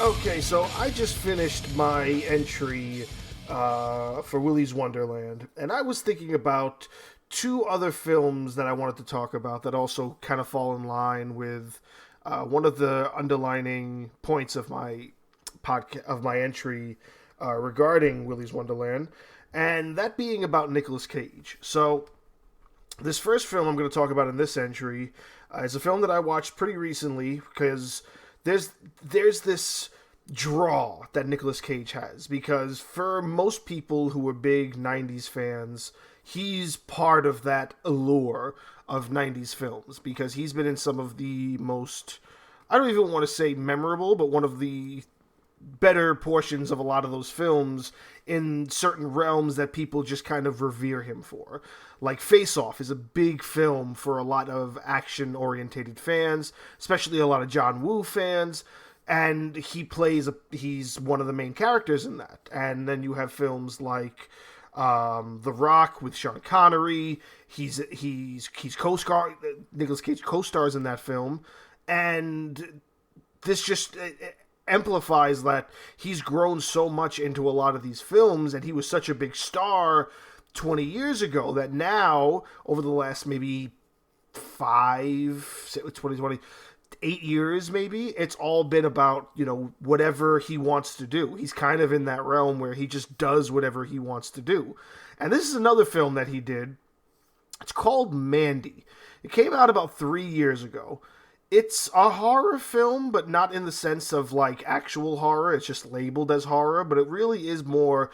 Okay, so I just finished my entry for Willy's Wonderland, and I was thinking about two other films that I wanted to talk about that also kind of fall in line with one of the underlining points of my entry regarding Willy's Wonderland, and that being about Nicolas Cage. So this first film I'm going to talk about in this entry is a film that I watched pretty recently because there's there's this draw that Nicolas Cage has because for most people who are big 90s fans, he's part of that allure of 90s films because he's been in some of the most, I don't even want to say memorable, but one of the better portions of a lot of those films in certain realms that people just kind of revere him for. Like Face Off is a big film for a lot of action orientated fans, especially a lot of John Woo fans. And he's one of the main characters in that. And then you have films like The Rock with Sean Connery. He's co-star Nicolas Cage co-stars in that film, and this just amplifies that he's grown so much into a lot of these films, and he was such a big star 20 years ago that now, over the last maybe 2020, 8 years maybe, it's all been about, whatever he wants to do. He's kind of in that realm where he just does whatever he wants to do. And this is another film that he did. It's called Mandy. It came out about 3 years ago. It's a horror film, but not in the sense of like actual horror. It's just labeled as horror, but it really is more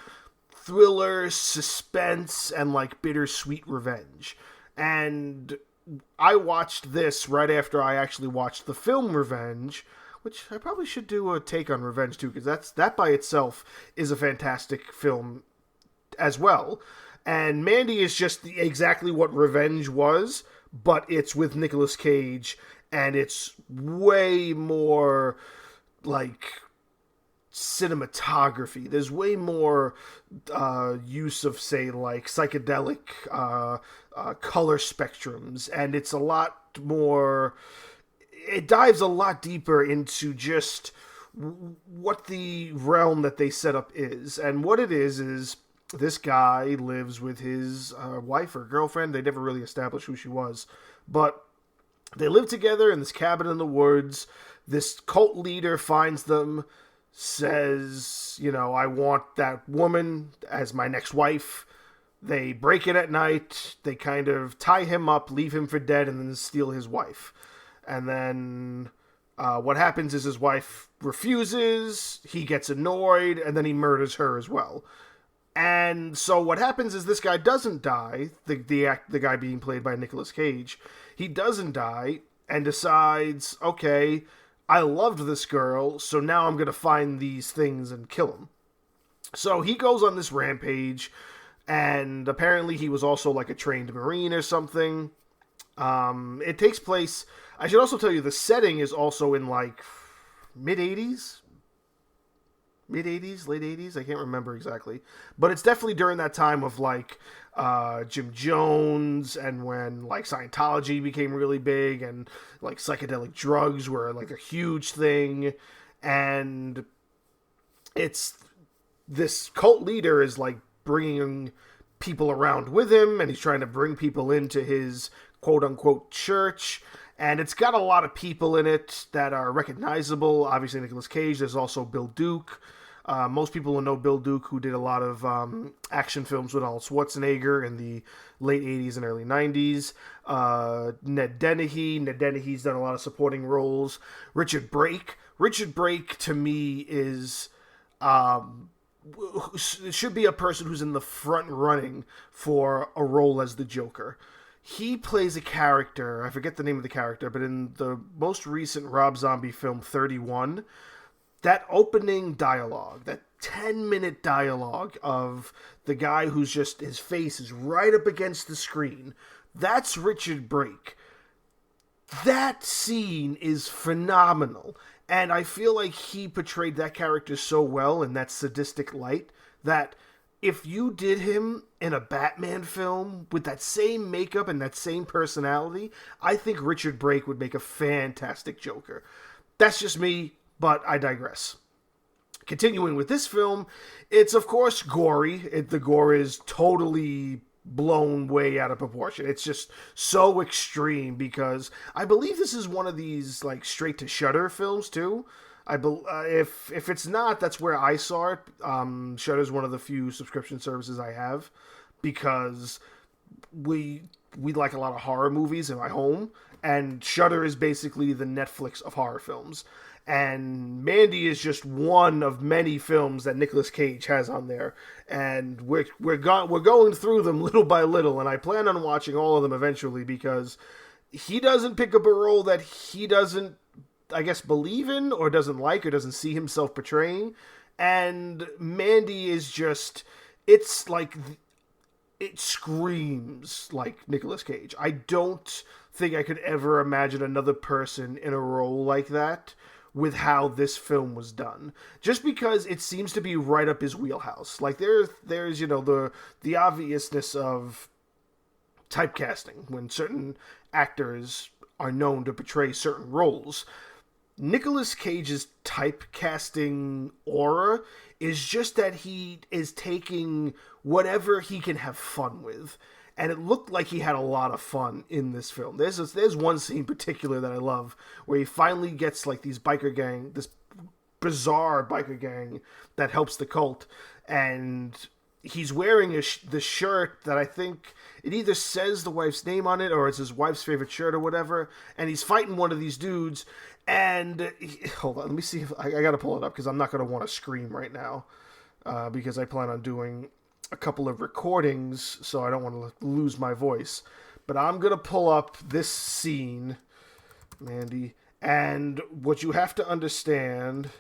thriller, suspense, and like bittersweet revenge. And I watched this right after I actually watched the film Revenge, which I probably should do a take on Revenge too, because that by itself is a fantastic film as well. And Mandy is just exactly what Revenge was, but it's with Nicolas Cage, and it's way more like cinematography. There's way more use of, say, like psychedelic color spectrums, and it's a lot more. It dives a lot deeper into just what the realm that they set up is, and what it is this guy lives with his wife or girlfriend. They never really established who she was, but they live together in this cabin in the woods. This cult leader finds them, says, I want that woman as my next wife. They break in at night. They kind of tie him up, leave him for dead, and then steal his wife. And then what happens is his wife refuses, he gets annoyed, and then he murders her as well. And so what happens is this guy doesn't die, the guy being played by Nicolas Cage. He doesn't die and decides, okay, I loved this girl, so now I'm going to find these things and kill him. So he goes on this rampage, and apparently he was also like a trained Marine or something. It takes place, I should also tell you, the setting is also in like mid-80s? Mid-80s, late 80s, I can't remember exactly. But it's definitely during that time of like Jim Jones, and when like Scientology became really big, and like psychedelic drugs were like a huge thing. And it's this cult leader is like bringing people around with him, and he's trying to bring people into his quote-unquote church. And it's got a lot of people in it that are recognizable. Obviously, Nicolas Cage. There's also Bill Duke. Most people will know Bill Duke, who did a lot of action films with Arnold Schwarzenegger in the late 80s and early 90s. Ned Dennehy. Ned Dennehy's done a lot of supporting roles. Richard Brake. Richard Brake, to me, is should be a person who's in the front running for a role as the Joker. He plays a character, I forget the name of the character, but in the most recent Rob Zombie film, 31, that opening dialogue, that 10-minute dialogue of the guy who's just, his face is right up against the screen, that's Richard Brake. That scene is phenomenal, and I feel like he portrayed that character so well in that sadistic light that if you did him in a Batman film with that same makeup and that same personality, I think Richard Brake would make a fantastic Joker. That's just me, but I digress. continuing with this film, it's of course gory. The gore is totally blown way out of proportion. It's just so extreme because I believe this is one of these like straight to Shudder films too. If it's not, that's where I saw it. Shudder's one of the few subscription services I have because we like a lot of horror movies in my home, and Shudder is basically the Netflix of horror films. And Mandy is just one of many films that Nicolas Cage has on there, and we're going through them little by little, and I plan on watching all of them eventually because he doesn't pick up a role that he doesn't, I guess, believe in or doesn't like or doesn't see himself portraying. And Mandy is just, it's like, it screams like Nicolas Cage. I don't think I could ever imagine another person in a role like that with how this film was done, just because it seems to be right up his wheelhouse. Like there's the obviousness of typecasting when certain actors are known to portray certain roles. Nicolas Cage's typecasting aura is just that he is taking whatever he can have fun with. And it looked like he had a lot of fun in this film. There's one scene in particular that I love where he finally gets like this bizarre biker gang that helps the cult, and he's wearing the shirt that I think it either says the wife's name on it or it's his wife's favorite shirt or whatever, and he's fighting one of these dudes, and hold on, let me see if I gotta pull it up because I'm not gonna want to scream right now because I plan on doing a couple of recordings, so I don't want to lose my voice. But I'm going to pull up this scene, Mandy, and what you have to understand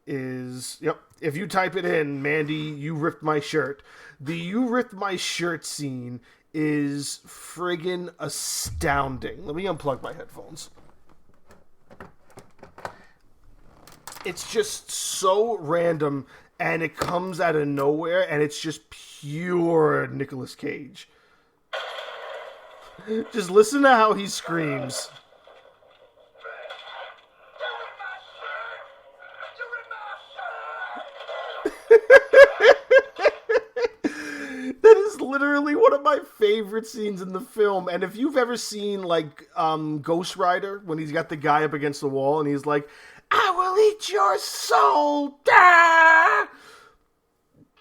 is, yep, if you type it in, Mandy, you ripped my shirt. The you ripped my shirt scene is friggin' astounding. Let me unplug my headphones. It's just so random, and it comes out of nowhere, and it's just pure Nicolas Cage. Just listen to how he screams. That is literally one of my favorite scenes in the film. And if you've ever seen like Ghost Rider, when he's got the guy up against the wall and he's like, "I will eat your soul." Ah!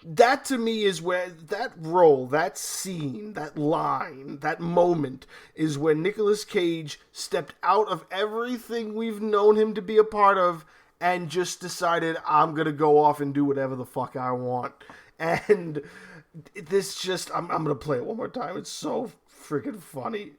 That to me is where that role, that scene, that line, that moment is where Nicolas Cage stepped out of everything we've known him to be a part of and just decided, I'm going to go off and do whatever the fuck I want. And this just, I'm going to play it one more time. It's so freaking funny.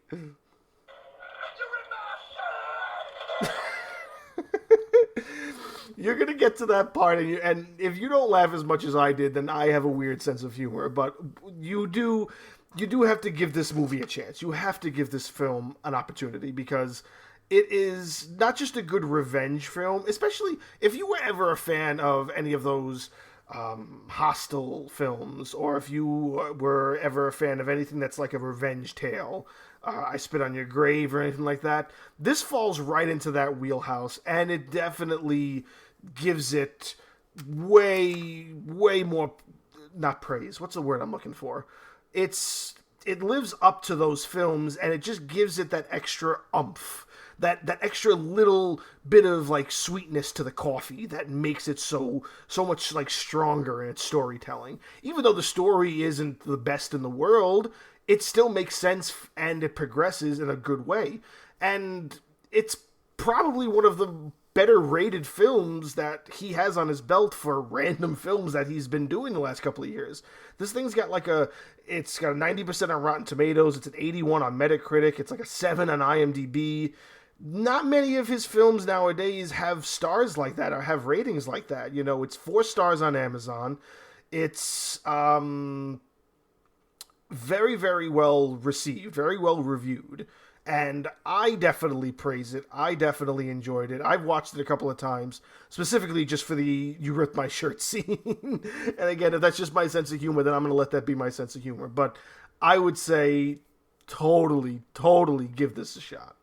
You're going to get to that part, and if you don't laugh as much as I did, then I have a weird sense of humor. But you do have to give this movie a chance. You have to give this film an opportunity because it is not just a good revenge film, especially if you were ever a fan of any of those Hostel films, or if you were ever a fan of anything that's like a revenge tale. I Spit on Your Grave or anything like that. This falls right into that wheelhouse, and it definitely gives it way more, not praise. What's the word I'm looking for? It lives up to those films, and it just gives it that extra oomph, that extra little bit of like sweetness to the coffee that makes it so much like stronger in its storytelling. Even though the story isn't the best in the world, it still makes sense and it progresses in a good way. And it's probably one of the better rated films that he has on his belt for random films that he's been doing the last couple of years. This thing's got it's got a 90% on Rotten Tomatoes, it's an 81 on Metacritic, it's like a 7 on IMDb. Not many of his films nowadays have stars like that or have ratings like that. You know, it's 4 stars on Amazon. It's very, very well received, very well reviewed, and I definitely praise it. I definitely enjoyed it. I've watched it a couple of times, specifically just for the "you ripped my shirt" scene. And again, if that's just my sense of humor, then I'm going to let that be my sense of humor. But I would say totally give this a shot.